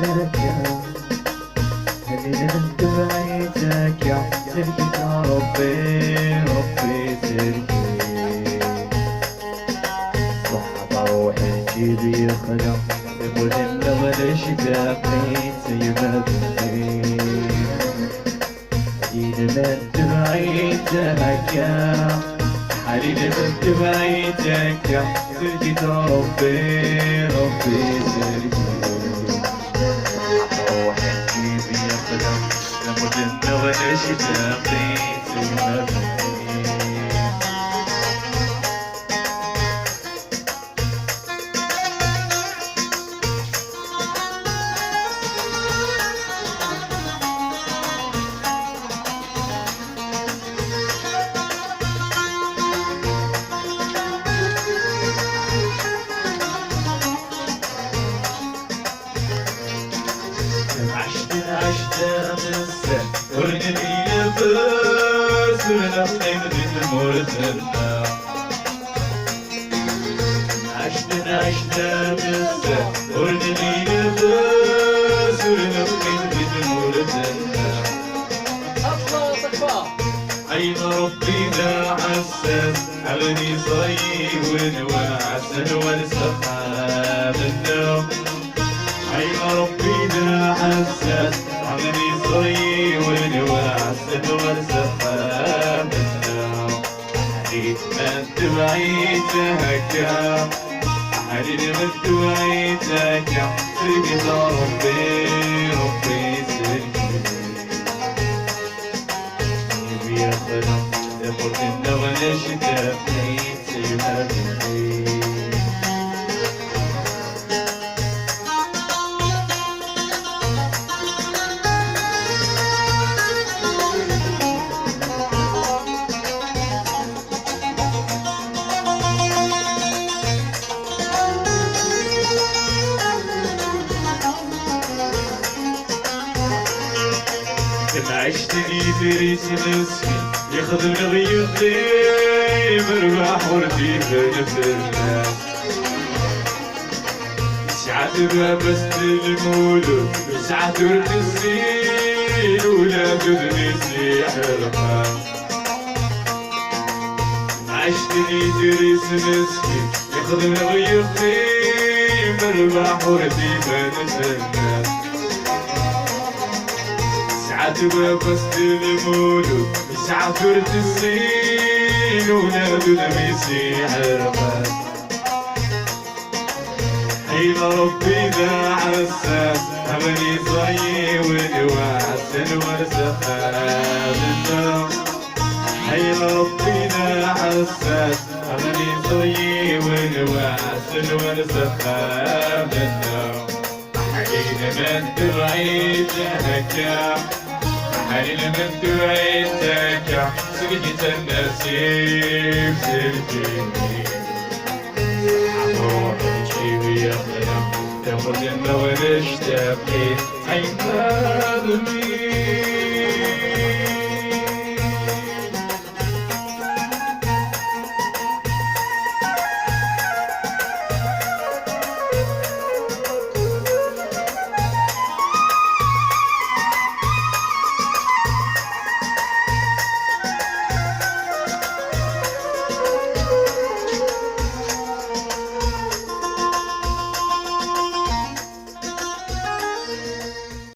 لك اللي انت بعيدك يا سلكت يا ربي سلكي صحبة روحي جيبي خدم يقول انت ولا شتاقين زي ما بني إذا انت بعيدك يا حبيبي انت بعيدك يا سلكت يا ربي سلكي روحي جيبي خدم يقول انت ولا شتاقين زي ما بني عشت أمسك ورني يبس ونقيم ذي المرتبة عشت أمسك ورني يبس ونقيم ذي المرتبة عين ربي ذا حساس عملي صيب وعسل والسحاب النوم عين ربي ذا حساس عملي صيب وعسل والسحاب النوم حديد ما انت بعيدك يا حديد ما انت بعيدك يا سلكت ربي سلكي يا خدم تقول انه ولا شتاقين زي ما بني عشتني تريس مسكين يخدم غيظي مربح وردي بنفس الناس ساعات بس المولود ساعات ورد الزين ولا تدني سيحرها عشتني تريس مسكين يخدم غيظي مربح وردي بنفس الناس ساعات بس المولود ساعات ورد الزين ونادوا لميسي حرقات حين ربي ذا حساس عملي صيب وعسل والسحاب النوم حين ربي ذا حساس عملي صيب وعسل والسحاب النوم حين من تبعيدك يا حين من تبعيدك يا سلكت النسيب سلكيني روحي جيبي يا خدم تاخد انه ونشتاقين عين هذا